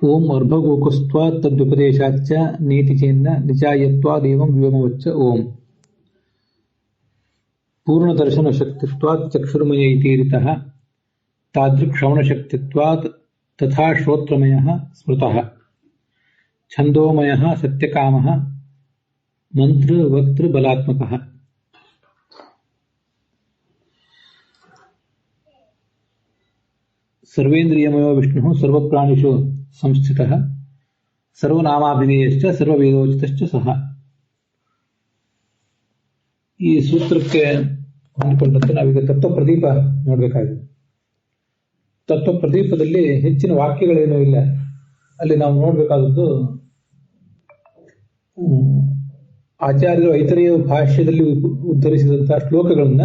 ಓಂ ಅರ್ಭಗೋಕಸ್ತ್ವಾತ್ ತದ್ವಿಪದೇಶಾಚ್ಚ ನೀತಿ ಚೇನ್ನ ನಿಚಾಯತ್ವಾದೇವಂ ವ್ಯೋಮವಚ್ಚ ಓಂ ಪೂರ್ಣದರ್ಶನಶಕ್ತಿತ್ವಾತ್ ಚಕ್ಷುರ್ಮಯ ಇತೀರಿತಃ ತಾದೃಕ್ಶ್ರವಣಶಕ್ತಿತ್ವಾತ್ ತಥಾ ಶ್ರೋತ್ರಮಯಃ ಸ್ಮೃತಃ ಛಂದೋಮಯಃ ಸತ್ಯಕಾಮಃ ಮಂತ್ರವಕ್ತೃಬಲಾತ್ಮಕಃ. ಸರ್ವೇಂದ್ರಿಯಮಯೋ ವಿಷ್ಣು ಸರ್ವಪ್ರಾಣಿಷು ಸಂಸ್ಥಿತಃ ಸರ್ವನಾಮಾಭಿಧೇಯಶ್ಚ ಸರ್ವವೇದೋಚಿತಶ್ಚ ಸಹ. ಈ ಸೂತ್ರಕ್ಕೆ ಹೊಂದಿಕೊಂಡಂತೆ ನಾವೀಗ ತತ್ವಪ್ರದೀಪ ನೋಡಬೇಕಾಗಿದೆ. ತತ್ವಪ್ರದೀಪದಲ್ಲಿ ಹೆಚ್ಚಿನ ವಾಕ್ಯಗಳೇನೂ ಇಲ್ಲ. ಅಲ್ಲಿ ನಾವು ನೋಡಬೇಕಾದದ್ದು ಆಚಾರ್ಯರು ಐತರೇಯ ಭಾಷ್ಯದಲ್ಲಿ ಉದ್ಧರಿಸಿದಂತಹ ಶ್ಲೋಕಗಳನ್ನ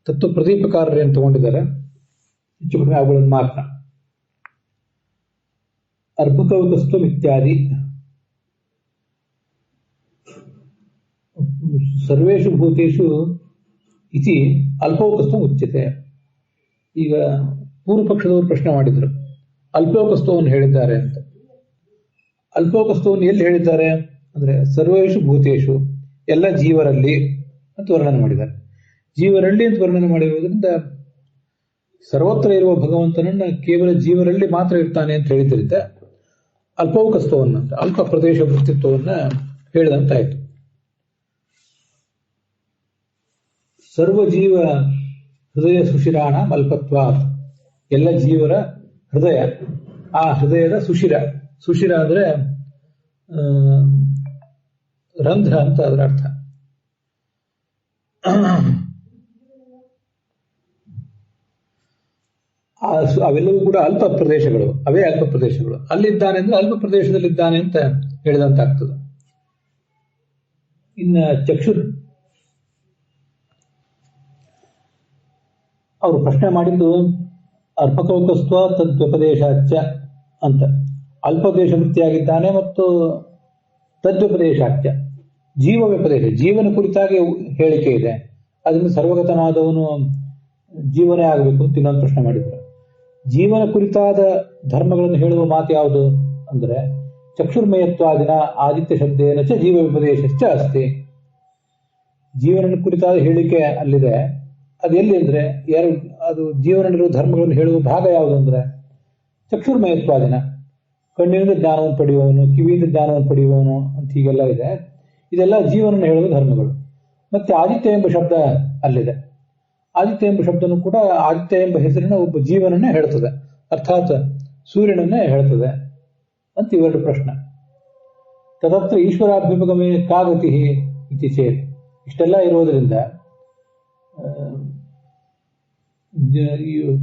ತತ್ವಪ್ರದೀಪಕಾರರೇನು ತಗೊಂಡಿದ್ದಾರೆ, ಹೆಚ್ಚು ಕಡಿಮೆ ಅವುಗಳನ್ನು ಮಾತ್ರ. ಅರ್ಭಕವಕಸ್ತ್ವ ಇತ್ಯಾದಿ ಸರ್ವೇಷು ಭೂತೇಷು ಇತಿ ಅಲ್ಪವಕಸ್ತ್ವ ಉಚ್ಯತೆ. ಈಗ ಪೂರ್ವ ಪಕ್ಷದವರು ಪ್ರಶ್ನೆ ಮಾಡಿದ್ರು, ಅಲ್ಪವಕಸ್ತ್ವವನ್ನು ಹೇಳಿದ್ದಾರೆ ಅಂತ. ಅಲ್ಪವಕಸ್ತ್ವವನ್ನು ಎಲ್ಲಿ ಹೇಳಿದ್ದಾರೆ ಅಂದ್ರೆ ಸರ್ವೇಷು ಭೂತೇಷು, ಎಲ್ಲ ಜೀವರಲ್ಲಿ ಅಂತ ವರ್ಣನೆ ಮಾಡಿದ್ದಾರೆ. ಜೀವರಲ್ಲಿ ಅಂತ ವರ್ಣನೆ ಮಾಡಿರುವುದರಿಂದ ಸರ್ವತ್ರ ಇರುವ ಭಗವಂತನನ್ನ ಕೇವಲ ಜೀವರಲ್ಲಿ ಮಾತ್ರ ಇರ್ತಾನೆ ಅಂತ ಹೇಳಿದ್ರಿಂದ ಅಲ್ಪವಕಸ್ತ್ವವನ್ನು ಅಂತ ಅಲ್ಪ ಪ್ರದೇಶ ವೃತ್ತಿತ್ವವನ್ನ ಹೇಳಿದಂತಾಯಿತು. ಸರ್ವಜೀವ ಹೃದಯ ಸುಶಿರಾಣ ಅಲ್ಪತ್ವ, ಎಲ್ಲ ಜೀವರ ಹೃದಯ, ಆ ಹೃದಯದ ಸುಶಿರ. ಸುಶಿರ ಅಂದ್ರೆ ರಂಧ್ರ ಅಂತ ಅದರ ಅರ್ಥ. ಅವೆಲ್ಲವೂ ಕೂಡ ಅಲ್ಪ ಪ್ರದೇಶಗಳು, ಅವೇ ಅಲ್ಪ ಪ್ರದೇಶಗಳು. ಅಲ್ಲಿದ್ದಾನೆ ಅಂದ್ರೆ ಅಲ್ಪ ಪ್ರದೇಶದಲ್ಲಿದ್ದಾನೆ ಅಂತ ಹೇಳಿದಂತಾಗ್ತದೆ. ಇನ್ನು ಚಕ್ಷುರ್ ಅವರು ಪ್ರಶ್ನೆ ಮಾಡಿದ್ದು ಅರ್ಪಕೌಕಸ್ತ್ವ ತದ್ವ್ಯಪದೇಶಾಚ್ಚ ಅಂತ. ಅಲ್ಪದೇಶ ವೃತ್ತಿಯಾಗಿದ್ದಾನೆ ಮತ್ತು ತದ್ವ್ಯಪದೇಶಾಚ್ಚ ಜೀವ ವ್ಯಪದೇಶ, ಜೀವನ ಕುರಿತಾಗಿ ಹೇಳಿಕೆ ಇದೆ. ಅದರಿಂದ ಸರ್ವಗತನಾದವನು ಜೀವನೇ ಆಗಬೇಕು ಅಂತ ಇನ್ನೊಂದು ಪ್ರಶ್ನೆ ಮಾಡಿದ್ರು. ಜೀವನ ಕುರಿತಾದ ಧರ್ಮಗಳನ್ನು ಹೇಳುವ ಮಾತು ಯಾವುದು ಅಂದ್ರೆ ಚಕ್ಷುರ್ಮಯತ್ವಾದಿನ ಆದಿತ್ಯ ಶಬ್ದೇನ ಚ ಜೀವ ವ್ಯಪದೇಶಶ್ಚ ಅಸ್ತಿ. ಜೀವನ ಕುರಿತಾದ ಹೇಳಿಕೆ ಅಲ್ಲಿದೆ. ಅದು ಎಲ್ಲಿ ಅಂದ್ರೆ ಅದು ಜೀವನಲ್ಲಿರುವ ಧರ್ಮಗಳನ್ನು ಹೇಳುವ ಭಾಗ ಯಾವುದು ಅಂದ್ರೆ ಚಕ್ಷುರ್ಮಯತ್ವಾದಿನ, ಕಣ್ಣಿನಿಂದ ಜ್ಞಾನವನ್ನು ಪಡೆಯುವವನು, ಕಿವಿಯಿಂದ ಜ್ಞಾನವನ್ನು ಪಡೆಯುವವನು ಅಂತ ಹೀಗೆಲ್ಲ ಇದೆ. ಇದೆಲ್ಲ ಜೀವನ ಹೇಳುವ ಧರ್ಮಗಳು. ಮತ್ತೆ ಆದಿತ್ಯ ಎಂಬ ಶಬ್ದ ಅಲ್ಲಿದೆ. ಆದಿತ್ಯ ಎಂಬ ಶಬ್ದನೂ ಕೂಡ ಆದಿತ್ಯ ಎಂಬ ಹೆಸರಿನ ಒಬ್ಬ ಜೀವನನ್ನೇ ಹೇಳ್ತದೆ, ಅರ್ಥಾತ್ ಸೂರ್ಯನನ್ನೇ ಹೇಳ್ತದೆ ಅಂತ ಇವೆರಡು ಪ್ರಶ್ನೆ. ತದತ್ರ ಈಶ್ವರಾಭ್ಯುಪಗಮೇ ಕಾಗತಿ ಇತಿ ಚೇತ್. ಇಷ್ಟೆಲ್ಲ ಇರೋದರಿಂದ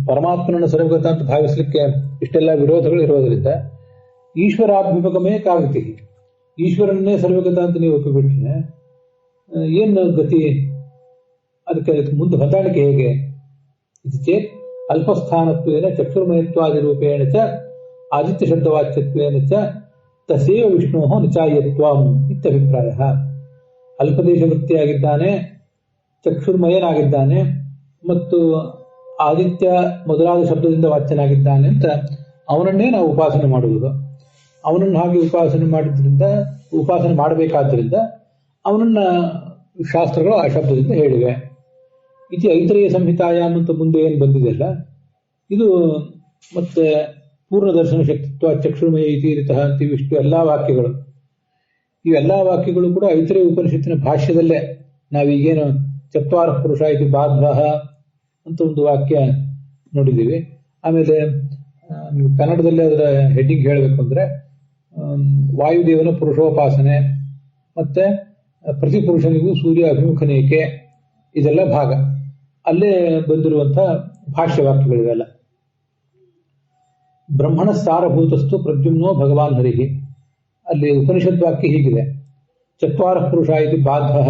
ಪರಮಾತ್ಮನನ್ನು ಸರ್ವಗತ ಅಂತ ಭಾವಿಸಲಿಕ್ಕೆ ಇಷ್ಟೆಲ್ಲ ವಿರೋಧಗಳು ಇರೋದರಿಂದ ಈಶ್ವರಾಭ್ಯುಪಗಮೇ ಕಾಗತಿ, ಈಶ್ವರನ್ನೇ ಸರ್ವಗತ ಅಂತ ನೀವು ಒಪ್ಪಿಬಿಟ್ರೆ ಏನು ಗತಿ, ಅದಕ್ಕೆ ಮುಂದೆ ಹೊಂದಾಣಿಕೆ ಹೇಗೆ? ಇದು ಚೇತ್ ಅಲ್ಪಸ್ಥಾನತ್ವೇನ ಚಕ್ಷುರ್ಮಯತ್ವಾದಿ ರೂಪೇಣ ಚ ಆದಿತ್ಯ ಶಬ್ದವಾಚ್ಯತ್ವೇನ ಚ ತಸೇವ ವಿಷ್ಣು ನಿಚಾಯತ್ವಂ ಇತ್ಯಭಿಪ್ರಾಯ. ಅಲ್ಪದೇಶ ವೃತ್ತಿಯಾಗಿದ್ದಾನೆ, ಚಕ್ಷುರ್ಮಯನಾಗಿದ್ದಾನೆ ಮತ್ತು ಆದಿತ್ಯ ಮೊದಲಾದ ಶಬ್ದದಿಂದ ವಾಚ್ಯನಾಗಿದ್ದಾನೆ ಅಂತ ಅವನನ್ನೇ ನಾವು ಉಪಾಸನೆ ಮಾಡುವುದು. ಅವನನ್ನು ಹಾಗೆ ಉಪಾಸನೆ ಮಾಡಬೇಕಾದ್ದರಿಂದ ಅವನನ್ನ ಶಾಸ್ತ್ರಗಳು ಆ ಶಬ್ದದಿಂದ ಹೇಳಿವೆ. ಇತಿ ಐತರೇಯ ಸಂಹಿತಾಯಾಮ್ ಅಂತ ಮುಂದೆ ಏನು ಬಂದಿದೆಯಲ್ಲ, ಇದು ಮತ್ತೆ ಪೂರ್ಣದರ್ಶನ ಶಕ್ತಿತ್ವ ಚಕ್ಷುರ್ಮಯ ಇತೀರಿತಃ ಅಂತ ಇವಿಷ್ಟು ಎಲ್ಲಾ ವಾಕ್ಯಗಳು, ಇವೆಲ್ಲಾ ವಾಕ್ಯಗಳು ಕೂಡ ಐತರೇಯ ಉಪನಿಷತ್ತಿನ ಭಾಷ್ಯದಲ್ಲೇ. ನಾವೀಗೇನು ಚತ್ವಾರ ಪುರುಷ ಇತಿ ಬಾಧ್ವಃ ಅಂತ ಒಂದು ವಾಕ್ಯ ನೋಡಿದ್ದೀವಿ. ಆಮೇಲೆ ನೀವು ಕನ್ನಡದಲ್ಲಿ ಅದರ ಹೆಡ್ಡಿಂಗ್ ಹೇಳಬೇಕು ಅಂದ್ರೆ ವಾಯುದೇವನ ಪುರುಷೋಪಾಸನೆ ಮತ್ತೆ ಪ್ರತಿಪುರುಷನಿಗೂ ಸೂರ್ಯ ಅಭಿಮುಖನೇಕೆ, ಇದೆಲ್ಲ ಭಾಗ ಅಲ್ಲೇ ಬಂದಿರುವಂತಹ ಭಾಷ್ಯವಾಕ್ಯಗಳಿವೆಲ್ಲ. ಬ್ರಹ್ಮಣ ಸಾರಭೂತಸ್ತು ಪ್ರದ್ಯುಮ್ನೋ ಭಗವಾನ್ ಹರಿಹಿ, ಅಲ್ಲಿ ಉಪನಿಷದ್ ವಾಕ್ಯ ಹೀಗಿದೆ: ಚತ್ವಾರ ಪುರುಷ ಇತಿ ಬಾಧ್ವಃ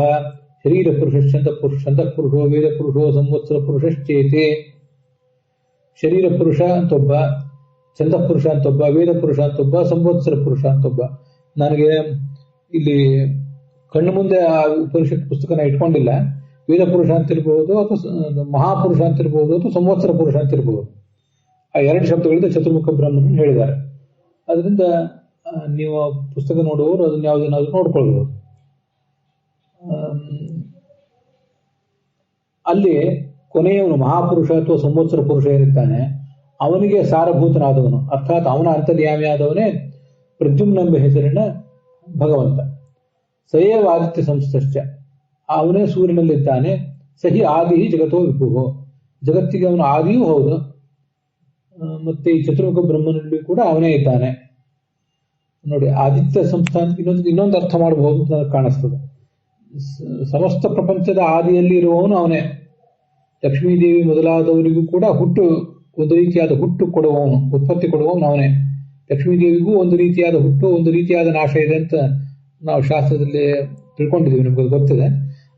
ಶರೀರ ಪುರುಷ ಪುರುಷೋ ವೇದ ಪುರುಷೋ ಸಂವತ್ಸರ ಪುರುಷಶ್ಚೇತೆ. ಶರೀರ ಪುರುಷ ಅಂತೊಬ್ಬ, ಛಂದಃಪುರುಷ ಅಂತೊಬ್ಬ, ವೇದ ಪುರುಷ ಅಂತೊಬ್ಬ, ಸಂವತ್ಸರ ಪುರುಷ ಅಂತೊಬ್ಬ. ನನಗೆ ಇಲ್ಲಿ ಕಣ್ಣು ಮುಂದೆ ಆ ಉಪನಿಷತ್ ಪುಸ್ತಕನ ಇಟ್ಕೊಂಡಿಲ್ಲ. ವೇದ ಪುರುಷ ಅಂತಿರಬಹುದು ಅಥವಾ ಮಹಾಪುರುಷ ಅಂತಿರಬಹುದು ಅಥವಾ ಸಂವತ್ಸರ ಪುರುಷ ಅಂತಿರಬಹುದು. ಆ ಎರಡು ಶಬ್ದಗಳಿಂದ ಚತುರ್ಮುಖ ಬ್ರಹ್ಮನ ಹೇಳಿದ್ದಾರೆ. ಅದರಿಂದ ನೀವು ಪುಸ್ತಕ ನೋಡುವವರು ಅದನ್ನ ಯಾವುದನ್ನಾದ್ರೂ ನೋಡ್ಕೊಳ್ಬಹುದು. ಅಲ್ಲಿ ಕೊನೆಯವನು ಮಹಾಪುರುಷ ಅಥವಾ ಸಂವತ್ಸರ ಪುರುಷ ಏನಿದ್ದಾನೆ ಅವನಿಗೆ ಸಾರಭೂತನಾದವನು, ಅರ್ಥಾತ್ ಅವನ ಅಂತರ್ಯಾಮಿಯಾದವನೇ ಪ್ರದ್ಯುಮ್ನೆಂಬ ಹೆಸರಿನ ಭಗವಂತ. ಸಯೇವ ಆದಿತ್ಯ ಸಂಸ್ಥಶ್ಚ, ಅವನೇ ಸೂರ್ಯನಲ್ಲಿದ್ದಾನೆ. ಸಹಿ ಆದಿ ಜಗತ್ತೋ ವಿಭುವು, ಜಗತ್ತಿಗೆ ಅವನು ಆದಿಯೂ ಹೌದು. ಮತ್ತೆ ಈ ಚತುರ್ಮುಖ ಬ್ರಹ್ಮನಲ್ಲಿ ಕೂಡ ಅವನೇ ಇದ್ದಾನೆ. ನೋಡಿ, ಆದಿತ್ಯ ಸಂಸ್ಥಾನ ಇನ್ನೊಂದು ಅರ್ಥ ಮಾಡಬಹುದು ಅಂತ ನನಗೆ ಕಾಣಿಸ್ತದೆ. ಸಮಸ್ತ ಪ್ರಪಂಚದ ಆದಿಯಲ್ಲಿ ಇರುವವನು ಅವನೇ. ಲಕ್ಷ್ಮೀದೇವಿ ಮೊದಲಾದವರಿಗೂ ಕೂಡ ಒಂದು ರೀತಿಯಾದ ಹುಟ್ಟು ಕೊಡುವವನು, ಉತ್ಪತ್ತಿ ಕೊಡುವವನು ಅವನೇ. ಲಕ್ಷ್ಮೀದೇವಿಗೂ ಒಂದು ರೀತಿಯಾದ ಹುಟ್ಟು, ಒಂದು ರೀತಿಯಾದ ನಾಶ ಇದೆ ಅಂತ ನಾವು ಶಾಸ್ತ್ರದಲ್ಲಿ ತಿಳ್ಕೊಂಡಿದ್ದೀವಿ, ನಿಮ್ಗೆ ಗೊತ್ತಿದೆ.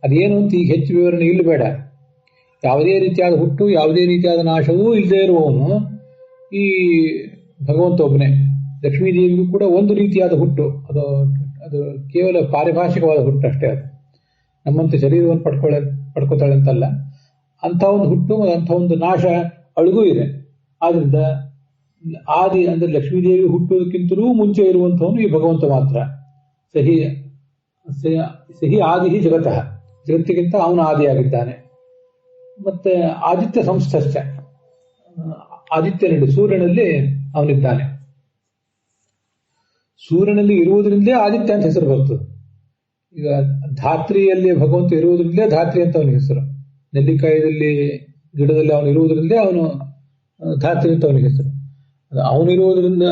ಅದೇನು ಅಂತ ಈಗ ಹೆಚ್ಚು ವಿವರಣೆ ಇಲ್ಲಿ ಬೇಡ. ಯಾವುದೇ ರೀತಿಯಾದ ಹುಟ್ಟು, ಯಾವುದೇ ರೀತಿಯಾದ ನಾಶವೂ ಇಲ್ಲದೆ ಇರುವವನು ಈ ಭಗವಂತ ಒಬ್ಬನೇ. ಲಕ್ಷ್ಮೀದೇವಿಗೂ ಕೂಡ ಒಂದು ರೀತಿಯಾದ ಹುಟ್ಟು, ಅದು ಕೇವಲ ಪಾರಿಭಾಷಿಕವಾದ ಹುಟ್ಟು ಅಷ್ಟೇ. ಅದು ನಮ್ಮಂತೆ ಶರೀರವನ್ನು ಪಡ್ಕೋತಾಳೆ ಅಂತಲ್ಲ, ಅಂಥ ಒಂದು ಹುಟ್ಟು ಮತ್ತು ಅಂಥ ಒಂದು ನಾಶ ಅಳಿಗೂ ಇದೆ. ಆದ್ರಿಂದ ಆದಿ ಅಂದ್ರೆ ಲಕ್ಷ್ಮೀದೇವಿ ಹುಟ್ಟುವುದಕ್ಕಿಂತಲೂ ಮುಂಚೆ ಇರುವಂಥವನು ಈ ಭಗವಂತ ಮಾತ್ರ. ಸಹಿ ಆದಿ ಜಗತಃ, ಜಗತ್ತಿಗಿಂತ ಅವನು ಆದಿಯಾಗಿದ್ದಾನೆ. ಮತ್ತೆ ಆದಿತ್ಯ ಸಂಸ್ಥಶ್ಚ, ಆದಿತ್ಯನಲ್ಲಿ ಸೂರ್ಯನಲ್ಲಿ ಅವನಿದ್ದಾನೆ. ಸೂರ್ಯನಲ್ಲಿ ಇರುವುದರಿಂದಲೇ ಆದಿತ್ಯ ಅಂತ ಹೆಸರು ಬರ್ತದೆ. ಈಗ ಧಾತ್ರಿಯಲ್ಲಿ ಭಗವಂತ ಇರುವುದರಿಂದಲೇ ಧಾತ್ರಿ ಅಂತ ಅವನಿಗೆ ಹೆಸರು. ನೆಲ್ಲಿಕಾಯದಲ್ಲಿ ಗಿಡದಲ್ಲಿ ಅವನು ಇರುವುದರಿಂದಲೇ ಅವನು ಧಾತ್ರಿ ಅಂತ ಅವನಿಗೆ ಹೆಸರು. ಅವನಿರುವುದರಿಂದ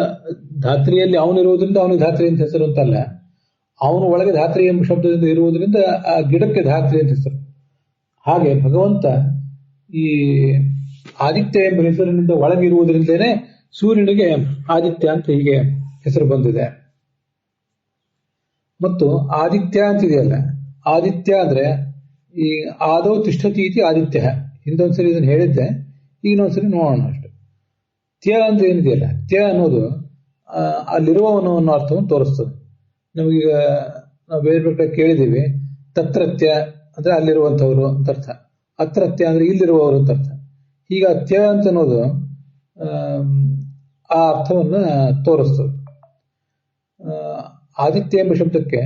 ಧಾತ್ರಿಯಲ್ಲಿ ಅವನಿರುವುದರಿಂದ ಅವನಿಗೆ ಧಾತ್ರಿ ಅಂತ ಹೆಸರು ಅಂತಲ್ಲ, ಅವನು ಒಳಗೆ ಧಾತ್ರಿ ಎಂಬ ಶಬ್ದದಿಂದ ಇರುವುದರಿಂದ ಆ ಗಿಡಕ್ಕೆ ಧಾತ್ರಿ ಅಂತ ಹೆಸರು. ಹಾಗೆ ಭಗವಂತ ಈ ಆದಿತ್ಯ ಎಂಬ ಹೆಸರಿನಿಂದ ಒಳಗಿರುವುದರಿಂದಲೇ ಸೂರ್ಯನಿಗೆ ಆದಿತ್ಯ ಅಂತ ಹೀಗೆ ಹೆಸರು ಬಂದಿದೆ. ಮತ್ತು ಆದಿತ್ಯ ಅಂತಿದೆಯಲ್ಲ, ಆದಿತ್ಯ ಅಂದ್ರೆ ಈ ಆದೌ ತಿಷ್ಠತಿ ಇತಿ ಆದಿತ್ಯ. ಹಿಂದೊಂದ್ಸರಿ ಇದನ್ನು ಹೇಳಿದ್ದೆ, ಈಗಿನೊಂದ್ಸರಿ ನೋಡೋಣ ಅಷ್ಟೆ. ತ್ಯ ಅಂದ್ರೆ ಏನಿದೆಯಲ್ಲ, ತ್ಯ ಅನ್ನೋದು ಅಲ್ಲಿರುವವನು ಅನ್ನೋ ಅರ್ಥವನ್ನು ತೋರಿಸ್ತದೆ. ನಮಗೀಗ ನಾವು ಬೇರೆ ಬೇರೆ ಕೇಳಿದ್ದೀವಿ, ತತ್ರತ್ಯ ಅಂದ್ರೆ ಅಲ್ಲಿರುವಂಥವ್ರು ಅಂತ ಅರ್ಥ, ಅತ್ರತ್ಯ ಅಂದ್ರೆ ಇಲ್ಲಿರುವವರು ಅಂತ ಅರ್ಥ. ಈಗ ತ್ಯ ಅಂತ ಅನ್ನೋದು ಆ ಅರ್ಥವನ್ನ ತೋರಿಸ್ತದೆ. ಆದಿತ್ಯ ಎಂಬ ಶಬ್ದಕ್ಕೆ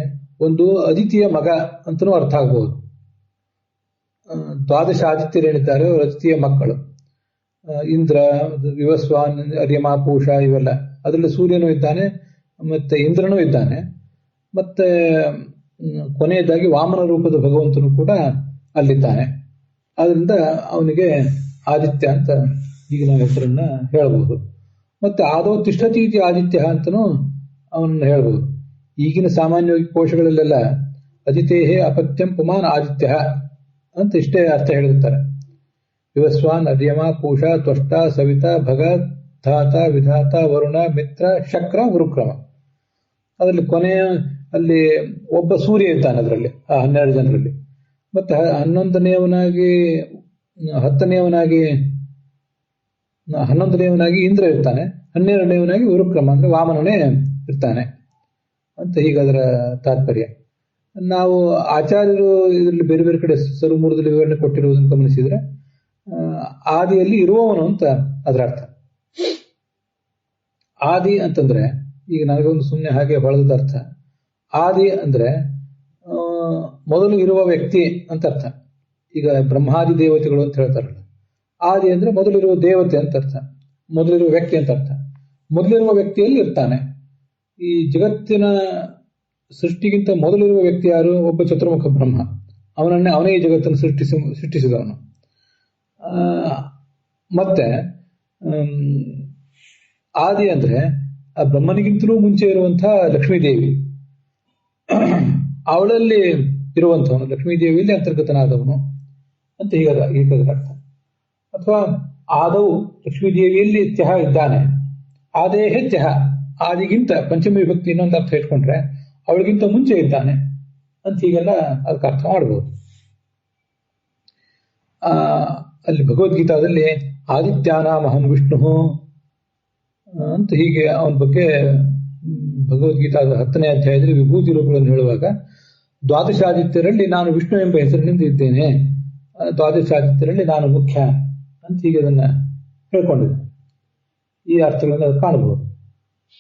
ಒಂದು ಅದಿತಿಯ ಮಗ ಅಂತನೂ ಅರ್ಥ ಆಗ್ಬಹುದು. ದ್ವಾದಶ ಆದಿತ್ಯರೇನಿದ್ದಾರೆ ಅವರು ಅದಿತಿಯ ಮಕ್ಕಳು. ಇಂದ್ರ, ವಿವಸ್ವಾನ್, ಅರ್ಯಮ, ಪೂಷ ಇವೆಲ್ಲ. ಅದರಲ್ಲಿ ಸೂರ್ಯನೂ ಇದ್ದಾನೆ, ಮತ್ತೆ ಇಂದ್ರನೂ ಇದ್ದಾನೆ, ಮತ್ತೆ ಕೊನೆಯದಾಗಿ ವಾಮನ ರೂಪದ ಭಗವಂತನು ಕೂಡ ಅಲ್ಲಿದ್ದಾನೆ. ಆದ್ರಿಂದ ಅವನಿಗೆ ಆದಿತ್ಯ ಅಂತ ಈಗಿನ ಹೆಸರನ್ನ ಹೇಳ್ಬಹುದು. ಮತ್ತೆ ಆದೌ ತಿಷ್ಠತಿ ಇತಿ ಆದಿತ್ಯ ಅಂತನೂ ಅವನನ್ನು ಹೇಳ್ಬಹುದು. ಈಗಿನ ಸಾಮಾನ್ಯವಾಗಿ ಕೋಶಗಳಲ್ಲೆಲ್ಲ ಅದಿತೇಹೇ ಅಪತ್ಯಂ ಪುಮಾನ್ ಆದಿತ್ಯ ಅಂತ ಇಷ್ಟೇ ಅರ್ಥ ಹೇಳಿರ್ತಾರೆ. ವಿವಸ್ವಾನ್, ಅರ್ಯಮ, ಪೂಷ, ತ್ವಷ್ಟ, ಸವಿತ, ಭಗ, ಧಾತ, ವಿಧಾತ, ವರುಣ, ಮಿತ್ರ, ಶಕ್ರ, ಗುರುಕ್ರಮ. ಅದರಲ್ಲಿ ಕೊನೆಯ ಅಲ್ಲಿ ಒಬ್ಬ ಸೂರ್ಯ ಇರ್ತಾನೆ ಅದರಲ್ಲಿ, ಆ 12 ಜನರಲ್ಲಿ. ಮತ್ತೆ 11ನೇವನಾಗಿ ಇಂದ್ರ ಇರ್ತಾನೆ, 12ನೇವನಾಗಿ ಗುರುಕ್ರಮ ಅಂದ್ರೆ ವಾಮನನೇ ಇರ್ತಾನೆ ಅಂತ ಹೀಗಾದರ ತಾತ್ಪರ್ಯ. ನಾವು ಆಚಾರ್ಯರು ಇದರಲ್ಲಿ ಬೇರೆ ಬೇರೆ ಕಡೆ ಸರ್ವಮೂಲದಲ್ಲಿ ವಿವರಣೆ ಕೊಟ್ಟಿರುವುದನ್ನು ಗಮನಿಸಿದ್ರೆ ಆದಿಯಲ್ಲಿ ಇರುವವನು ಅಂತ ಅದರ ಅರ್ಥ. ಆದಿ ಅಂತಂದ್ರೆ ಈಗ ನನಗೊಂದು ಸುಮ್ಮನೆ ಹಾಗೆ ಹೊಳೆದ ಅರ್ಥ. ಆದಿ ಅಂದ್ರೆ ಮೊದಲು ಇರುವ ವ್ಯಕ್ತಿ ಅಂತ ಅರ್ಥ. ಈಗ ಬ್ರಹ್ಮಾದಿ ದೇವತೆಗಳು ಅಂತ ಹೇಳ್ತಾರಲ್ಲ, ಆದಿ ಅಂದ್ರೆ ಮೊದಲಿರುವ ದೇವತೆ ಅಂತ ಅರ್ಥ, ಮೊದಲಿರುವ ವ್ಯಕ್ತಿ ಅಂತ ಅರ್ಥ. ಮೊದಲಿರುವ ವ್ಯಕ್ತಿಯಲ್ಲಿ ಇರ್ತಾನೆ. ಈ ಜಗತ್ತಿನ ಸೃಷ್ಟಿಗಿಂತ ಮೊದಲಿರುವ ವ್ಯಕ್ತಿ ಯಾರು? ಒಬ್ಬ ಚತುರ್ಮುಖ ಬ್ರಹ್ಮ. ಅವನೇ ಈ ಜಗತ್ತನ್ನು ಸೃಷ್ಟಿಸಿದವನು. ಮತ್ತೆ ಆದಿ ಅಂದ್ರೆ ಆ ಬ್ರಹ್ಮನಿಗಿಂತಲೂ ಮುಂಚೆ ಇರುವಂತಹ ಲಕ್ಷ್ಮೀದೇವಿ, ಅವಳಲ್ಲಿ ಇರುವಂಥವನು, ಲಕ್ಷ್ಮೀದೇವಿಯಲ್ಲಿ ಅಂತರ್ಗತನಾದವನು ಅಂತ ಹೀಗದ ಅರ್ಥ. ಅಥವಾ ಆದೌ ಲಕ್ಷ್ಮೀದೇವಿಯಲ್ಲಿ ತ್ಯಹ ಇದ್ದಾನೆ, ಆದೇಹೇ ತ್ಯಹ, ಆದಿಗಿಂತ ಪಂಚಮಿ ವಿಭಕ್ತಿ ಇನ್ನೊಂದು ಅರ್ಥ ಇಟ್ಕೊಂಡ್ರೆ ಅವಳಿಗಿಂತ ಮುಂಚೆ ಇದ್ದಾನೆ ಅಂತ ಹೀಗೆಲ್ಲ ಅದಕ್ಕೆ ಅರ್ಥ ಮಾಡ್ಬೋದು. ಅಲ್ಲಿ ಭಗವದ್ಗೀತಾದಲ್ಲಿ ಆದಿತ್ಯಾನಾಮಹಂ ವಿಷ್ಣು ಅಂತ ಹೀಗೆ ಅವನ ಬಗ್ಗೆ ಭಗವದ್ಗೀತಾದ 10ನೇ ಅಧ್ಯಾಯದಲ್ಲಿ ವಿಭೂತಿ ರೂಪಗಳನ್ನು ಹೇಳುವಾಗ ದ್ವಾದಶಾದಿತ್ಯರಲ್ಲಿ ನಾನು ವಿಷ್ಣು ಎಂಬ ಹೆಸರಿನಿಂದ ಇದ್ದೇನೆ, ದ್ವಾದಶಾದಿತ್ಯರಲ್ಲಿ ನಾನು ಮುಖ್ಯ ಅಂತ ಹೀಗೆ ಅದನ್ನ ಹೇಳ್ಕೊಂಡಿದ್ದೆ. ಈ ಅರ್ಥಗಳನ್ನು ಅದು ಕಾಣಬಹುದು.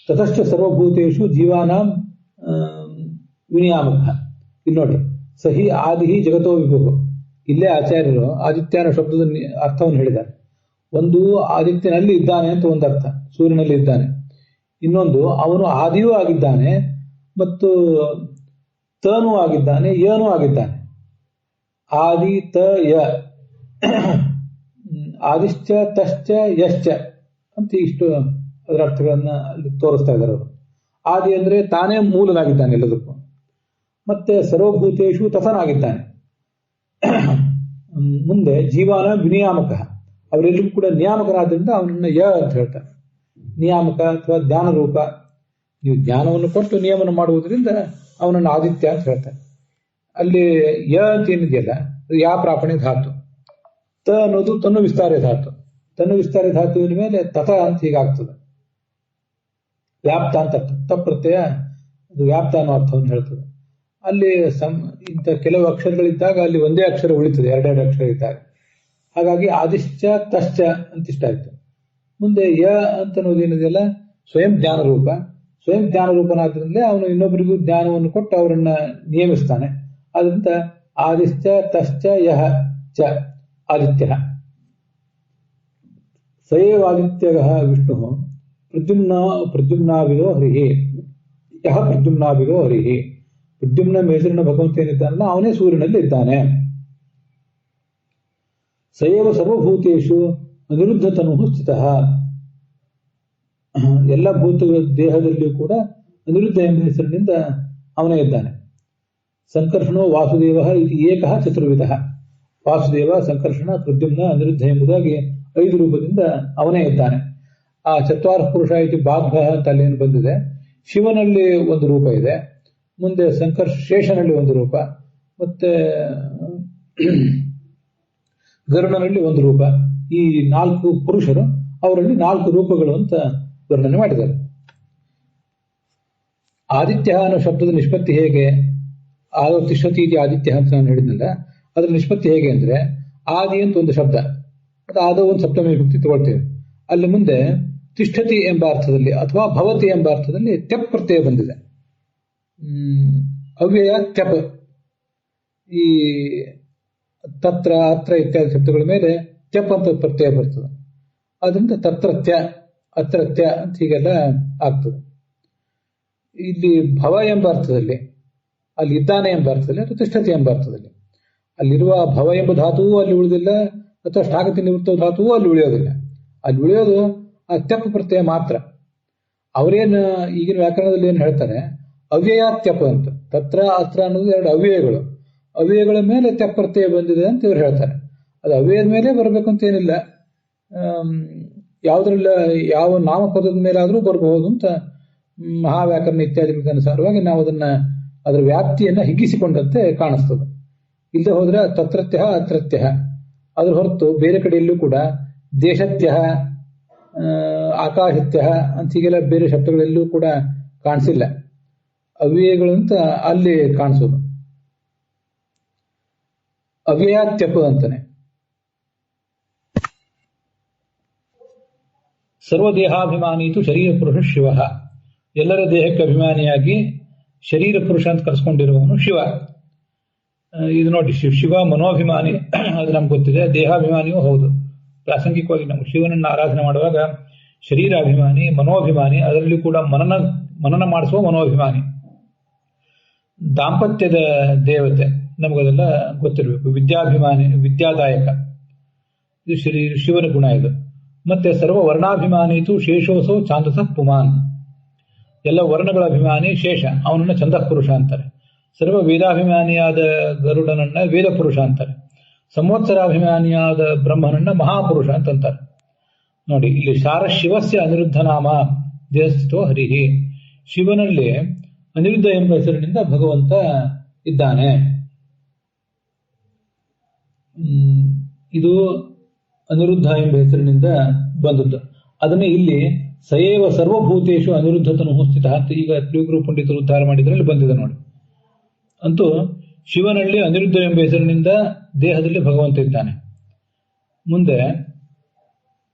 ತತಶ್ಚ ಸರ್ವಭೂತೇಷು ಜೀವಾನಾಂ ವಿನಿಯಾಮಕ. ಇಲ್ಲಿ ನೋಡಿ, ಸಹಿ ಆದಿ ಜಗತೋ ವಿಭು. ಇಲ್ಲೇ ಆಚಾರ್ಯರು ಆದಿತ್ಯ ಅನ್ನೋ ಶಬ್ದದ ಅರ್ಥವನ್ನು ಹೇಳಿದ್ದಾರೆ. ಒಂದು ಆದಿತ್ಯನಲ್ಲಿ ಇದ್ದಾನೆ ಅಂತ ಒಂದು ಅರ್ಥ, ಸೂರ್ಯನಲ್ಲಿ ಇದ್ದಾನೆ. ಇನ್ನೊಂದು ಅವನು ಆದಿಯೂ ಆಗಿದ್ದಾನೆ ಮತ್ತು ತನೂ ಆಗಿದ್ದಾನೆ, ಯನೂ ಆಗಿದ್ದಾನೆ. ಆದಿ ತ ಯ ಆದಿಶ್ಚ ತಶ್ಚ ಯಶ್ಚ ಅಂತ ಇಷ್ಟು ಅದರ ಅರ್ಥಗಳನ್ನ ಅಲ್ಲಿ ತೋರಿಸ್ತಾ ಇದ್ದಾರೆ ಅವರು. ಆದಿ ಅಂದ್ರೆ ತಾನೇ ಮೂಲನಾಗಿದ್ದಾನೆ ಎಲ್ಲದಕ್ಕೂ, ಮತ್ತೆ ಸರ್ವಭೂತೇಶು ತಥನಾಗಿದ್ದಾನೆ. ಮುಂದೆ ಜೀವಾನ ವಿನಿಯಾಮಕ, ಅವರೆಲ್ಲರೂ ಕೂಡ ನಿಯಾಮಕರಾದ್ರಿಂದ ಅವನನ್ನ ಯ ಅಂತ ಹೇಳ್ತಾರೆ. ನಿಯಾಮಕ ಅಥವಾ ಜ್ಞಾನ ರೂಪ. ನೀವು ಜ್ಞಾನವನ್ನು ಕೊಟ್ಟು ನಿಯಮನ ಮಾಡುವುದರಿಂದ ಅವನನ್ನು ಆದಿತ್ಯ ಅಂತ ಹೇಳ್ತಾರೆ. ಅಲ್ಲಿ ಯ ಅಂತ ಏನಿದೆಯಲ್ಲ ಅದು ಯಾ ಪ್ರಾಪಣೆ ಧಾತು. ತ ಅನ್ನೋದು ತನ್ನು ವಿಸ್ತಾರ ಧಾತು. ತನ್ನು ವಿಸ್ತಾರ ಧಾತುವಿನ ಮೇಲೆ ತಥ ಅಂತ ಹೀಗಾಗ್ತದೆ. ವ್ಯಾಪ್ತ ಅಂತ ಅರ್ಥ. ತ ಪ್ರತ್ಯಯ ಅದು ವ್ಯಾಪ್ತ ಅನ್ನೋ ಅರ್ಥವನ್ನು ಹೇಳ್ತದೆ. ಅಲ್ಲಿ ಇಂಥ ಕೆಲವು ಅಕ್ಷರಗಳಿದ್ದಾಗ ಅಲ್ಲಿ ಒಂದೇ ಅಕ್ಷರ ಉಳಿತದೆ, ಎರಡೆರಡು ಅಕ್ಷರ ಇದ್ದಾಗ. ಹಾಗಾಗಿ ಆದಿಶ್ಚ ತಶ್ಚ ಅಂತ ಇಷ್ಟ ಆಯ್ತು. ಮುಂದೆ ಯ ಅಂತ ಅನ್ನೋದೇನಿದೆಯಲ್ಲ ಸ್ವಯಂ ಜ್ಞಾನ ರೂಪ. ಸ್ವಯಂ ಜ್ಞಾನ ರೂಪನಾದ್ರಿಂದಲೇ ಅವನು ಇನ್ನೊಬ್ಬರಿಗೂ ಜ್ಞಾನವನ್ನು ಕೊಟ್ಟು ಅವರನ್ನ ನಿಯಮಿಸ್ತಾನೆ. ಆದ್ರಿಂದ ಆದಿಶ್ಚ ತಶ್ಚ ಯಹ ಚ ಆದಿತ್ಯ. ಸಯೇವಾದಿತ್ಯ ವಿಷ್ಣು ಪ್ರದ್ಯುಮ್ನಾವಿದೋ ಹರಿಹಿ. ಯಹ ಪ್ರದ್ಯುಮ್ನಾವಿದೋ ಹರಿಹಿ. ಪ್ರದ್ಯುಮ್ನ ಮೇಸರಿನ ಭಗವಂತ ಏನಿದ್ದಾನಲ್ಲ ಅವನೇ ಸೂರ್ಯನಲ್ಲಿ ಇದ್ದಾನೆ. ಸಯೇವ ಸರ್ವಭೂತೇಶು ಅನಿರುದ್ಧತನು ಸ್ಥಿತ. ಎಲ್ಲ ಭೂತಗಳ ದೇಹದಲ್ಲಿಯೂ ಕೂಡ ಅನಿರುದ್ಧ ಎಂಬ ಹೆಸರಿನಿಂದ ಅವನೇ ಇದ್ದಾನೆ. ಸಂಕರ್ಷಣೋ ವಾಸುದೇವ ಇದು ಏಕಃ ಚತುರ್ವಿಧ. ವಾಸುದೇವ, ಸಂಕರ್ಷಣ, ಪ್ರದ್ಯುಮ್ನ, ಅನಿರುದ್ಧ ಎಂಬುದಾಗಿ 5 ರೂಪದಿಂದ ಅವನೇ ಇದ್ದಾನೆ. ಆ ಚತ್ವಾರ ಪುರುಷ ಇದು ಬಾಘ ಅಂತ ಅಲ್ಲೇನು ಬಂದಿದೆ. ಶಿವನಲ್ಲಿ ಒಂದು ರೂಪ ಇದೆ, ಮುಂದೆ ಶೇಷನಲ್ಲಿ ಒಂದು ರೂಪ, ಮತ್ತೆ ಗರುಡನಲ್ಲಿ ಒಂದು ರೂಪ. ಈ 4 ಪುರುಷರು, ಅವರಲ್ಲಿ 4 ರೂಪಗಳು ಅಂತ ವರ್ಣನೆ ಮಾಡಿದ್ದಾರೆ. ಆದಿತ್ಯ ಅನ್ನೋ ಶಬ್ದದ ನಿಷ್ಪತ್ತಿ ಹೇಗೆ? ತಿಷ್ಠತಿ ಇದೆ ಆದಿತ್ಯ ಅಂತ ನಾನು ಹೇಳಿದ್ನಲ್ಲ, ಅದರ ನಿಷ್ಪತ್ತಿ ಹೇಗೆ ಅಂದ್ರೆ ಆದಿ ಅಂತ ಒಂದು ಶಬ್ದ, ಅದು ಆದ ಒಂದು ಸಪ್ತಮಿ ವಿಭಕ್ತಿ ತಗೊಳ್ತೇವೆ. ಅಲ್ಲಿ ಮುಂದೆ ತಿಷ್ಠತಿ ಎಂಬ ಅರ್ಥದಲ್ಲಿ ಅಥವಾ ಭವತಿ ಎಂಬ ಅರ್ಥದಲ್ಲಿ ತೆಪ್ ಪ್ರತ್ಯಯ ಬಂದಿದೆ. ಅವ್ಯಯ ತೆಪ್. ಈ ತತ್ರ, ಅತ್ರ ಇತ್ಯಾದಿ ಶಬ್ದಗಳ ಮೇಲೆ ತೆಪ್ ಅಂತ ಪ್ರತ್ಯಯ ಬರ್ತದೆ. ಅದರಿಂದ ತತ್ರತ್ಯ, ಅತ್ರತ್ಯ ಅಂತ ಹೀಗೆಲ್ಲ ಆಗ್ತದೆ. ಇಲ್ಲಿ ಭವ ಎಂಬ ಅರ್ಥದಲ್ಲಿ, ಅಲ್ಲಿ ಇದ್ದಾನೆ ಎಂಬ ಅರ್ಥದಲ್ಲಿ, ಅಥವಾ ತಿಷ್ಠತಿ ಎಂಬ ಅರ್ಥದಲ್ಲಿ. ಅಲ್ಲಿರುವ ಭವ ಎಂಬ ಧಾತುವು ಅಲ್ಲಿ ಉಳಿದಿಲ್ಲ, ಅಥವಾ ಷ್ಠಾಗತಿ ನಿವೃತ್ತ ಧಾತುವು ಅಲ್ಲಿ ಉಳಿಯೋದಿಲ್ಲ. ಅಲ್ಲಿ ಉಳಿಯೋದು ಆ ತೆಪ್ ಪ್ರತ್ಯಯ ಮಾತ್ರ. ಅವರೇನು ಈಗಿನ ವ್ಯಾಕರಣದಲ್ಲಿ ಏನು ಹೇಳ್ತಾರೆ, ಅವ್ಯಯಾತ್ಯಪ ಅಂತ. ತತ್ರ ಅತ್ರ ಅನ್ನೋದು 2 ಅವ್ಯಯಗಳು. ಅವ್ಯಯಗಳ ಮೇಲೆ ತೆಪ್ ಪ್ರತ್ಯಯ ಬಂದಿದೆ ಅಂತ ಇವ್ರು ಹೇಳ್ತಾರೆ. ಅದು ಅವ್ಯಯದ ಮೇಲೆ ಬರಬೇಕು ಅಂತ ಏನಿಲ್ಲ, ಯಾವುದ್ರಲ್ಲ ಯಾವ ನಾಮಪದದ ಮೇಲಾದರೂ ಬರಬಹುದು ಅಂತ ಮಹಾವ್ಯಾಕರಣ ಇತ್ಯಾದಿಗಳ ಅನುಸಾರವಾಗಿ ನಾವು ಅದರ ವ್ಯಾಪ್ತಿಯನ್ನ ಹಿಗ್ಗಿಸಿಕೊಂಡಂತೆ ಕಾಣಿಸ್ತದೆ. ಇಲ್ಲದೆ ಹೋದ್ರೆ ತತ್ರತ್ಯ ಅತ್ರತ್ಯ, ಅದ್ರ ಹೊರತು ಬೇರೆ ಕಡೆಯಲ್ಲೂ ಕೂಡ ದೇಶತ್ಯ, ಆಕಾಶತ್ಯ ಅಂತ ಹೀಗೆಲ್ಲ ಬೇರೆ ಶಬ್ದಗಳೆಲ್ಲೂ ಕೂಡ ಕಾಣಿಸಿಲ್ಲ. ಅವ್ಯಯಗಳು ಅಂತ ಅಲ್ಲಿ ಕಾಣಿಸೋದು. ಅವ್ಯಯಾತ್ಯಪ ಅಂತಾನೆ. ಸರ್ವದೇಹಾಭಿಮಾನೀತು ಶರೀರ ಪುರುಷ ಶಿವ. ಎಲ್ಲರ ದೇಹಕ್ಕೆ ಅಭಿಮಾನಿಯಾಗಿ ಶರೀರ ಪುರುಷ ಅಂತ ಕರೆಸ್ಕೊಂಡಿರುವವನು ಶಿವ. ಇದು ನೋಡಿ, ಶಿವ ಮನೋಭಿಮಾನಿ, ಅದು ನಮ್ಗೆ ಗೊತ್ತಿದೆ. ದೇಹಾಭಿಮಾನಿಯೂ ಹೌದು. ಪ್ರಾಸಂಗಿಕವಾಗಿ ನಾವು ಶಿವನನ್ನು ಆರಾಧನೆ ಮಾಡುವಾಗ ಶರೀರಾಭಿಮಾನಿ, ಮನೋಭಿಮಾನಿ, ಅದರಲ್ಲಿ ಕೂಡ ಮನನ ಮಾಡಿಸುವ ಮನೋಭಿಮಾನಿ. ದಾಂಪತ್ಯದ ದೇವತೆ ನಮಗದೆಲ್ಲ ಗೊತ್ತಿರಬೇಕು. ವಿದ್ಯಾಭಿಮಾನಿ, ವಿದ್ಯಾದಾಯಕ, ಇದು ಶಿವನ ಗುಣ ಇದು. ಮತ್ತೆ ಸರ್ವ ವರ್ಣಾಭಿಮಾನಿತು ಶೇಷೋಸೋ ಛಾಂದಸ ಪುಮಾನ್. ಎಲ್ಲ ವರ್ಣಗಳ ಅಭಿಮಾನಿ ಶೇಷ, ಅವನನ್ನ ಛಂದಃ ಪುರುಷ ಅಂತಾರೆ. ಸರ್ವ ವೇದಾಭಿಮಾನಿಯಾದ ಗರುಡನನ್ನ ವೇದ ಪುರುಷ ಅಂತಾರೆ. ಸಂವತ್ಸರಾಭಿಮಾನಿಯಾದ ಬ್ರಹ್ಮನನ್ನ ಮಹಾಪುರುಷ ಅಂತಂತಾರೆ. ನೋಡಿ, ಇಲ್ಲಿ ಶಾರ ಶಿವಸ್ಯ ಅನಿರುದ್ಧ ನಾಮ ದೇಹಸ್ಥಿತೋ ಹರಿಹಿ. ಶಿವನಲ್ಲಿ ಅನಿರುದ್ಧ ಎಂಬ ಹೆಸರಿನಿಂದ ಭಗವಂತ ಇದ್ದಾನೆ. ಇದು ಅನಿರುದ್ಧ ಎಂಬ ಹೆಸರಿನಿಂದ ಬಂದದ್ದು. ಅದನ್ನೇ ಇಲ್ಲಿ ಸಯೇವ ಸರ್ವಭೂತೇಶು ಅನಿರುದ್ಧತನು ಸ್ಥಿತ ಅಂತ ಈಗ ತ್ರಿವಿಕ್ರಮ ಪಂಡಿತರು ಉದ್ಧಾರ ಮಾಡಿದ್ರಲ್ಲಿ ಬಂದಿದೆ ನೋಡಿ. ಅಂತೂ ಶಿವನಲ್ಲಿ ಅನಿರುದ್ಧ ಎಂಬ ಹೆಸರಿನಿಂದ ದೇಹದಲ್ಲಿ ಭಗವಂತ ಇದ್ದಾನೆ. ಮುಂದೆ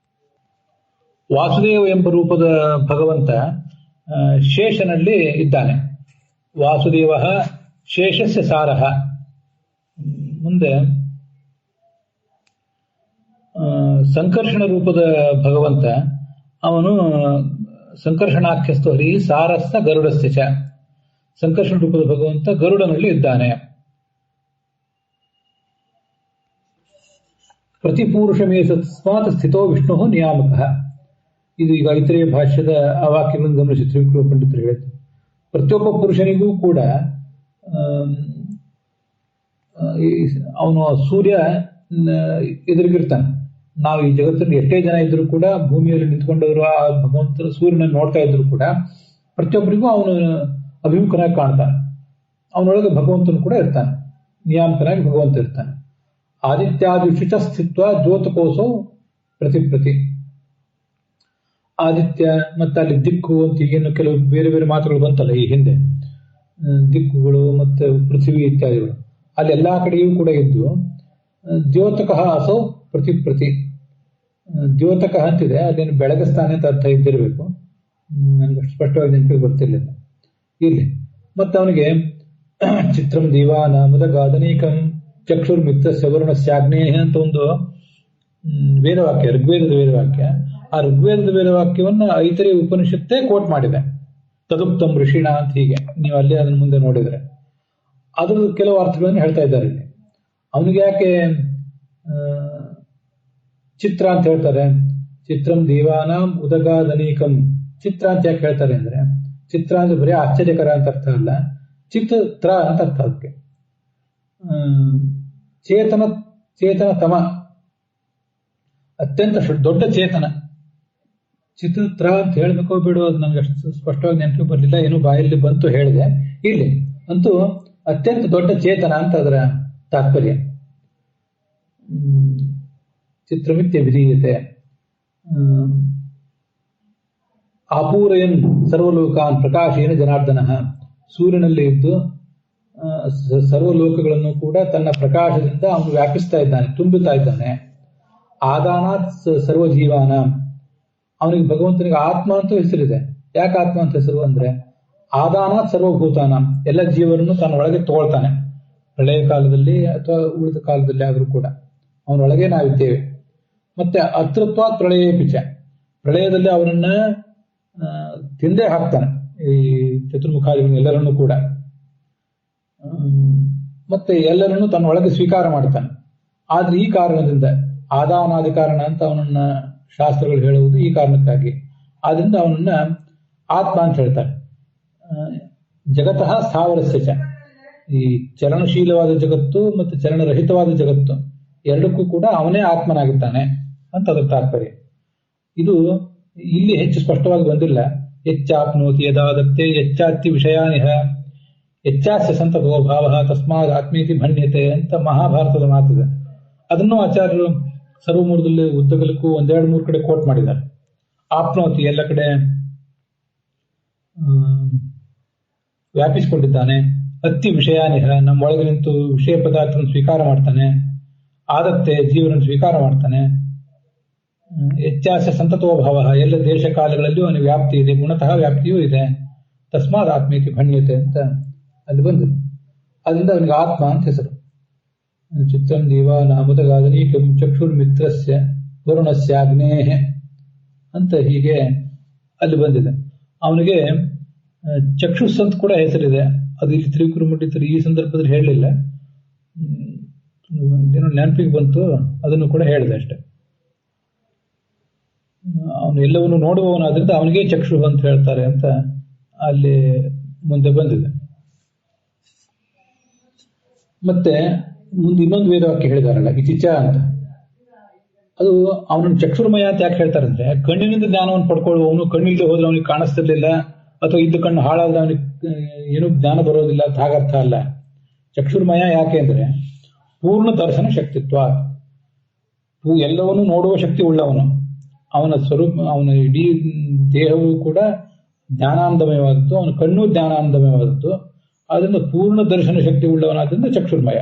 ವಾಸುದೇವ ಎಂಬ ರೂಪದ ಭಗವಂತ ಶೇಷನಲ್ಲಿ ಇದ್ದಾನೆ. ವಾಸುದೇವ ಶೇಷಸ್ಯ ಸಾರಃ. ಮುಂದೆ ಸಂಕರ್ಷಣ ರೂಪದ ಭಗವಂತ ಅವನು ಸಂಕರ್ಷಣಾಖ್ಯಸ್ತು ಹರಿ ಸಾರಸ್ಸ ಗರುಡಸ್ಯ ಚ. ಸಂಕರ್ಷಣ ರೂಪದ ಭಗವಂತ ಗರುಡನಲ್ಲಿ ಇದ್ದಾನೆ. ಪ್ರತಿಪೂರುಷಮೇ ತಸ್ಮಾತ್ ಸ್ಥಿತೋ ವಿಷ್ಣು ನಿಯಾಮಕ. ಇದು ಈಗ ಐತರೇಯ ಭಾಷ್ಯದ ಆ ವಾಕ್ಯಗಳನ್ನು ಗಮನಿಸಿ ತ್ರಿವಿಕ್ರಮ ಪಂಡಿತರು ಹೇಳಿದ್ರು. ಪ್ರತಿಯೊಬ್ಬ ಪುರುಷನಿಗೂ ಕೂಡ ಅವನು ಸೂರ್ಯ ಎದುರಿಗಿರ್ತಾನೆ. ನಾವು ಈ ಜಗತ್ತಲ್ಲಿ ಎಷ್ಟೇ ಜನ ಇದ್ರು ಕೂಡ, ಭೂಮಿಯಲ್ಲಿ ನಿಂತ್ಕೊಂಡವರು ಆ ಭಗವಂತನ ಸೂರ್ಯನನ್ನು ನೋಡ್ತಾ ಇದ್ರು ಕೂಡ ಪ್ರತಿಯೊಬ್ಬರಿಗೂ ಅವನು ಅಭಿಮುಖನಾಗಿ ಕಾಣ್ತಾನೆ. ಅವನೊಳಗೆ ಭಗವಂತನು ಕೂಡ ಇರ್ತಾನೆ, ನಿಯಾಮಕನಾಗಿ ಭಗವಂತ ಇರ್ತಾನೆ. ಆದಿತ್ಯಾದಿಶುಚ ಸ್ಥಿತ್ವ ಜ್ಯೋತಕೋಸೋ ಪ್ರತಿ ಆದಿತ್ಯ ಮತ್ತೆ ಅಲ್ಲಿ ದಿಕ್ಕು ಅಂತ ಈಗೇನು ಕೆಲವು ಬೇರೆ ಬೇರೆ ಮಾತುಗಳು ಬಂತಲ್ಲ ಈ ಹಿಂದೆ, ದಿಕ್ಕುಗಳು ಮತ್ತೆ ಪೃಥ್ವಿ ಇತ್ಯಾದಿಗಳು, ಅಲ್ಲಿ ಎಲ್ಲಾ ಕಡೆಯೂ ಕೂಡ ಇದ್ದು ದ್ಯೋತಕ ಅಸೌ ಪ್ರತಿ ದ್ಯೋತಕ ಅಂತಿದೆ, ಅದೇನು ಬೆಳಗಿಸ್ತಾನೆ ಅಂತ ಅರ್ಥ ಇದ್ದಿರಬೇಕು, ನನಗೆ ಸ್ಪಷ್ಟವಾಗಿ ನೆನಪಿಗೆ ಬರ್ತಿರ್ಲಿಲ್ಲ ಇಲ್ಲಿ. ಮತ್ತೆ ಅವನಿಗೆ ಚಿತ್ರಂ ದೀವಾನ ಮುದಗಾದನೀಕಂ ಚಕ್ಷುರ್ಮಿತ್ರ ಸವರ್ಣಸ್ಯಾಗ್ನೇಯ ಅಂತ ಒಂದು ವೇದವಾಕ್ಯ, ಋಗ್ವೇದದ ವೇದವಾಕ್ಯ. ಆ ಋಗ್ವೇದದ ವೇದವಾಕ್ಯವನ್ನ ಐತರೇಯ ಉಪನಿಷತ್ತೇ ಕೋಟ್ ಮಾಡಿದೆ, ತದುಕ್ತಂ ಋಷಿಣ ಅಂತ. ಹೀಗೆ ನೀವು ಅಲ್ಲೇ ಅದನ್ನ ಮುಂದೆ ನೋಡಿದ್ರೆ ಅದ್ರದ್ದು ಕೆಲವು ಅರ್ಥಗಳನ್ನು ಹೇಳ್ತಾ ಇದ್ದಾರೆ ಇಲ್ಲಿ. ಅವನಿಗೆ ಯಾಕೆ ಚಿತ್ರ ಅಂತ ಹೇಳ್ತಾರೆ? ಚಿತ್ರಂ ದೀವಾನಾಂ ಉದಗಾದನೀಕಂ. ಚಿತ್ರ ಅಂತ ಯಾಕೆ ಹೇಳ್ತಾರೆ ಅಂದ್ರೆ, ಚಿತ್ರ ಅಂದ್ರೆ ಬರೀ ಆಶ್ಚರ್ಯಕರ ಅಂತ ಅರ್ಥ ಅಲ್ಲ, ಚಿತ್ರ ಅಂತ ಅರ್ಥ. ಅದಕ್ಕೆ ಚೇತನತಮ, ಅತ್ಯಂತ ದೊಡ್ಡ ಚೇತನ. ಚಿತ್ರ ಅಂತ ಹೇಳ್ಬೇಕೋ ಬಿಡು, ಅದು ನನಗೆ ಅಷ್ಟು ಸ್ಪಷ್ಟವಾಗಿ ನೆನಪು ಬರಲಿಲ್ಲ, ಏನೋ ಬಾಯಲ್ಲಿ ಬಂತು ಹೇಳಿದೆ. ಇಲ್ಲಿ ಅಂತೂ ಅತ್ಯಂತ ದೊಡ್ಡ ಚೇತನ ಅಂತ ಅದರ ತಾತ್ಪರ್ಯ. ಚಿತ್ರಮಿತ್ಯಭಿಧೀಯತೆ. ಆಪೂರಯನ್ ಸರ್ವಲೋಕಾನ್ ಪ್ರಕಾಶೇನ ಜನಾರ್ದನ. ಸೂರ್ಯನಲ್ಲಿ ಇದ್ದು ಸರ್ವಲೋಕಗಳನ್ನು ಕೂಡ ತನ್ನ ಪ್ರಕಾಶದಿಂದ ಅವನು ವ್ಯಾಪಿಸ್ತಾ ಇದ್ದಾನೆ, ತುಂಬುತ್ತಾ ಇದ್ದಾನೆ. ಆದಾನಾತ್ ಸರ್ವಜೀವಾನ. ಅವನಿಗೆ ಭಗವಂತನಿಗೆ ಆತ್ಮ ಅಂತ ಹೆಸರಿದೆ. ಯಾಕೆ ಆತ್ಮ ಅಂತ ಹೆಸರು ಅಂದ್ರೆ, ಆದಾನಾತ್ ಸರ್ವಭೂತಾನ, ಎಲ್ಲ ಜೀವನನ್ನು ತನ್ನ ಒಳಗೆ ತಗೊಳ್ತಾನೆ. ಪ್ರಳಯ ಕಾಲದಲ್ಲಿ ಅಥವಾ ಉಳಿದ ಕಾಲದಲ್ಲಿ ಆದರೂ ಕೂಡ ಅವನೊಳಗೆ ನಾವಿದ್ದೇವೆ. ಮತ್ತೆ ಅತೃತ್ವ ಪ್ರಳಯ ಪಿಚ, ಪ್ರಳಯದಲ್ಲಿ ಅವನನ್ನ ತಿಂದೇ ಹಾಕ್ತಾನೆ, ಈ ಚತುರ್ಮುಖಾದಿಗಳನ್ನು ಎಲ್ಲರನ್ನೂ ಕೂಡ. ಮತ್ತೆ ಎಲ್ಲರನ್ನೂ ತನ್ನ ಒಳಗೆ ಸ್ವೀಕಾರ ಮಾಡ್ತಾನೆ. ಆದ್ರೆ ಈ ಕಾರಣದಿಂದ, ಆದಾನಾದಿ ಕಾರಣ ಅಂತ ಅವನನ್ನ ಶಾಸ್ತ್ರಗಳು ಹೇಳುವುದು ಈ ಕಾರಣಕ್ಕಾಗಿ. ಆದ್ರಿಂದ ಅವನನ್ನ ಆತ್ಮ ಅಂತ ಹೇಳ್ತಾರೆ. ಜಗತಃ ಸ್ಥಾವರಸ್ಯ. ಈ ಚಲನಶೀಲವಾದ ಜಗತ್ತು ಮತ್ತು ಚಲನರಹಿತವಾದ ಜಗತ್ತು ಎರಡಕ್ಕೂ ಕೂಡ ಅವನೇ ಆತ್ಮನಾಗಿದ್ದಾನೆ ಅಂತ ಅದರ ತಾತ್ಪರ್ಯ. ಇದು ಇಲ್ಲಿ ಹೆಚ್ಚು ಸ್ಪಷ್ಟವಾಗಿ ಬಂದಿಲ್ಲ. ಹೆಚ್ಚಾಪ್ನೋತಿ ಯದಾದತ್ತೆ ಹೆಚ್ಚಾತಿ ವಿಷಯಾನಿಹ ಹೆಚ್ಚಾಸ್ಯ ಸಂತತೋ ಭಾವ ತಸ್ಮಾದ್ ಆತ್ಮೀತಿ ಭಣ್ಯತೆ ಅಂತ ಮಹಾಭಾರತದ ಮಾತಿದೆ. ಅದನ್ನು ಆಚಾರ್ಯರು ಸರ್ವಮೂಲದಲ್ಲಿ ಉದ್ದಗಲಕ್ಕೂ 1-2-3 ಕಡೆ ಕೋಟ್ ಮಾಡಿದ್ದಾರೆ. ಆಪ್ನೋತಿ ಎಲ್ಲ ಕಡೆ ವ್ಯಾಪಿಸಿಕೊಂಡಿದ್ದಾನೆ. ಅತಿ ವಿಷಯಾನಿಹ ನಮ್ಮೊಳಗೆ ನಿಂತು ವಿಷಯ ಪದಾರ್ಥವನ್ನು ಸ್ವೀಕಾರ ಮಾಡ್ತಾನೆ. ಆದತ್ತೆ ಜೀವನನ್ನು ಸ್ವೀಕಾರ ಮಾಡ್ತಾನೆ. ಹೆಚ್ಚಾಸ್ಯ ಸಂತತೋ ಭಾವ ಎಲ್ಲ ದೇಶ ಕಾಲಗಳಲ್ಲಿಯೂ ಅವನಿಗೆ ವ್ಯಾಪ್ತಿ ಇದೆ, ಗುಣತಃ ವ್ಯಾಪ್ತಿಯೂ ಇದೆ. ತಸ್ಮಾತ್ ಆತ್ಮೀತಿ ಭಣ್ಯತೆ ಅಂತ ಅಲ್ಲಿ ಬಂದಿದೆ. ಅದರಿಂದ ಅವನಿಗೆ ಆತ್ಮ ಅಂತ ಹೆಸರು. ಚಿತ್ರಂ ದೀವಾನ ಮುದಗಾದನೀಕಂ ಚಕ್ಷುರ್ಮಿತ್ರಸ್ಯ ವರುಣಸ್ಯಾಗ್ನೇಹ ಅಂತ ಹೀಗೆ ಅಲ್ಲಿ ಬಂದಿದೆ. ಅವನಿಗೆ ಚಕ್ಷುಸ್ ಅಂತ ಕೂಡ ಹೆಸರಿದೆ. ಅದು ಇಲ್ಲಿ ತ್ರಿವಿಕ್ರಮ ಪಂಡಿತರು ಈ ಸಂದರ್ಭದಲ್ಲಿ ಹೇಳಲಿಲ್ಲ, ಏನೋ ನೆನಪಿಗೆ ಬಂತು, ಅದನ್ನು ಕೂಡ ಹೇಳಿದೆ ಅಷ್ಟೆ. ಅವನು ಎಲ್ಲವನ್ನು ನೋಡುವವನಾದ್ರಿಂದ ಅವನಿಗೆ ಚಕ್ಷು ಅಂತ ಹೇಳ್ತಾರೆ ಅಂತ ಅಲ್ಲಿ ಮುಂದೆ ಬಂದಿದೆ. ಮತ್ತೆ ಮುಂದೆ ಇನ್ನೊಂದು ವೇದವಾಕ್ಯ ಹೇಳಿದಾರಲ್ಲ ಇತಿಚ ಅಂತ, ಅದು ಅವನನ್ನು ಚಕ್ಷುರ್ಮಯ ಅಂತ ಯಾಕೆ ಹೇಳ್ತಾರೆ ಅಂದ್ರೆ, ಕಣ್ಣಿನಿಂದ ಜ್ಞಾನವನ್ನು ಪಡ್ಕೊಳ್ಳುವವನು ಕಣ್ಣಿಲ್ಲದೆ ಹೋದ್ರೆ ಅವನಿಗೆ ಕಾಣಿಸ್ತಿರ್ಲಿಲ್ಲ, ಅಥವಾ ಇದ್ದ ಕಣ್ಣು ಹಾಳಾದ್ರೆ ಅವನಿಗೆ ಏನೂ ಜ್ಞಾನ ಬರೋದಿಲ್ಲ ಅಂತ ಹಾಗರ್ಥ ಅಲ್ಲ. ಚಕ್ಷುರ್ಮಯ ಯಾಕೆ ಅಂದ್ರೆ ಪೂರ್ಣ ದರ್ಶನ ಶಕ್ತಿತ್ವ, ಎಲ್ಲವನ್ನೂ ನೋಡುವ ಶಕ್ತಿ ಉಳ್ಳವನು. ಅವನ ಸ್ವರೂಪ, ಅವನ ಇಡೀ ದೇಹವು ಕೂಡ ಜ್ಞಾನಾಂದಮಯವಾದದ್ದು, ಅವನ ಕಣ್ಣು ಜ್ಞಾನಾಂದಮಯವಾದದ್ದು. ಆದ್ದರಿಂದ ಪೂರ್ಣ ದರ್ಶನ ಶಕ್ತಿ ಉಳ್ಳವನಾದ್ರಿಂದ ಚಕ್ಷುರ್ಮಯ,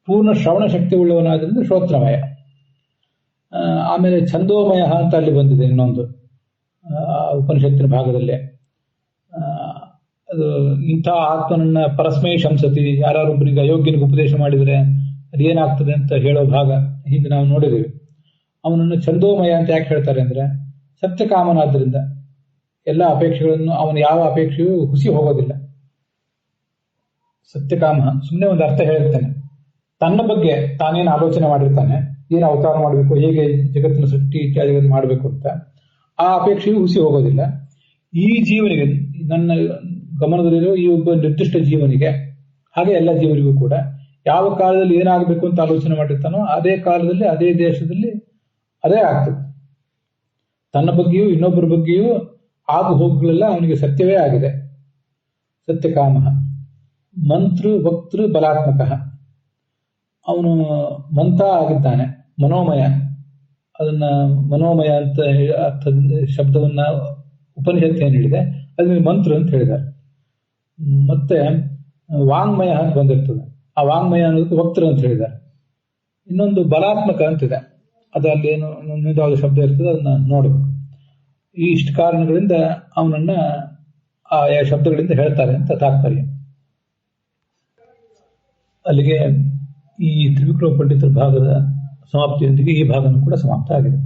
ಪೂರ್ಣ ಶ್ರವಣ ಶಕ್ತಿ ಉಳ್ಳವನಾದ್ರಿಂದ ಶ್ರೋತ್ರಮಯ. ಆಮೇಲೆ ಛಂದೋಮಯ ಅಂತ ಅಲ್ಲಿ ಬಂದಿದೆ ಇನ್ನೊಂದು, ಉಪನಿಷತ್ತಿನ ಭಾಗದಲ್ಲೇ. ಅದು ಇಂಥ ಆತ್ಮನನ್ನ ಪರಸ್ಮೈ ಶಂಸತಿ, ಯಾರೊಬ್ಬರಿಗೆ ಅಯೋಗ್ಯನಿಗೆ ಉಪದೇಶ ಮಾಡಿದರೆ ಅದೇನಾಗ್ತದೆ ಅಂತ ಹೇಳೋ ಭಾಗ ಹಿಂದೆ ನಾವು ನೋಡಿದ್ದೇವೆ. ಅವನನ್ನು ಛಂದೋಮಯ ಅಂತ ಯಾಕೆ ಹೇಳ್ತಾರೆ ಅಂದ್ರೆ, ಸತ್ಯಕಾಮನಾದ್ರಿಂದ ಎಲ್ಲ ಅಪೇಕ್ಷೆಗಳನ್ನು, ಅವನ ಯಾವ ಅಪೇಕ್ಷೆಯೂ ಹುಸಿ ಹೋಗೋದಿಲ್ಲ. ಸತ್ಯಕಾಮ ಸುಮ್ಮನೆ ಒಂದು ಅರ್ಥ ಹೇಳಿರ್ತಾನೆ, ತನ್ನ ಬಗ್ಗೆ ತಾನೇನು ಆಲೋಚನೆ ಮಾಡಿರ್ತಾನೆ, ಏನು ಅವತಾರ ಮಾಡಬೇಕು, ಹೇಗೆ ಜಗತ್ತಿನ ಸೃಷ್ಟಿ ಇತ್ಯಾದಿಗಳನ್ನು ಮಾಡಬೇಕು ಅಂತ, ಆ ಅಪೇಕ್ಷೆಯೂ ಹುಸಿ ಹೋಗೋದಿಲ್ಲ. ಈ ಜೀವನಿಗೆ, ನನ್ನ ಗಮನದಲ್ಲಿರೋ ಈ ಒಬ್ಬ ನಿರ್ದಿಷ್ಟ ಜೀವನಿಗೆ, ಹಾಗೆ ಎಲ್ಲ ಜೀವನಿಗೂ ಕೂಡ ಯಾವ ಕಾಲದಲ್ಲಿ ಏನಾಗಬೇಕು ಅಂತ ಆಲೋಚನೆ ಮಾಡಿರ್ತಾನೋ ಅದೇ ಕಾಲದಲ್ಲಿ ಅದೇ ದೇಶದಲ್ಲಿ ಅದೇ ಆಗ್ತದೆ. ತನ್ನ ಬಗ್ಗೆಯೂ ಇನ್ನೊಬ್ಬರ ಬಗ್ಗೆಯೂ ಆಗು ಹೋಗುಗಳೆಲ್ಲ ಅವನಿಗೆ ಸತ್ಯವೇ ಆಗಿದೆ. ಸತ್ಯಕಾಮ ಮಂತೃ ವಕ್ತೃ ಬಲಾತ್ಮಕ, ಅವನು ಮಂತ ಆಗಿದ್ದಾನೆ, ಮನೋಮಯ. ಅದನ್ನ ಮನೋಮಯ ಅಂತ ಶಬ್ದವನ್ನ ಉಪನಿಷತ್ತು ಏನು ಹೇಳಿದೆ, ಅದನ್ನ ಮಂತ್ರ ಅಂತ ಹೇಳಿದ್ದಾರೆ. ಮತ್ತೆ ವಾಂಗ್ಮಯ ಅಂತ ಬಂದಿರ್ತದೆ, ಆ ವಾಂಗ್ಮಯ ಅನ್ನೋದಕ್ಕೆ ವಕ್ತೃ ಅಂತ ಹೇಳಿದ್ದಾರೆ. ಇನ್ನೊಂದು ಬಲಾತ್ಮಕ ಅಂತಿದೆ, ಅದು ಅಲ್ಲಿ ಏನು ಯಾವ್ದು ಶಬ್ದ ಇರ್ತದೆ ಅದನ್ನ ನೋಡಬೇಕು. ಈ ಇಷ್ಟು ಕಾರಣಗಳಿಂದ ಅವನನ್ನ ಆ ಶಬ್ದಗಳಿಂದ ಹೇಳ್ತಾರೆ ಅಂತ ತಾತ್ಪರ್ಯ. ಅಲ್ಲಿಗೆ ಈ ತ್ರಿವಿಕ್ರಮ ಪಂಡಿತರ ಭಾಗದ ಸಮಾಪ್ತಿಯೊಂದಿಗೆ ಈ ಭಾಗನೂ ಕೂಡ ಸಮಾಪ್ತ ಆಗಿದೆ.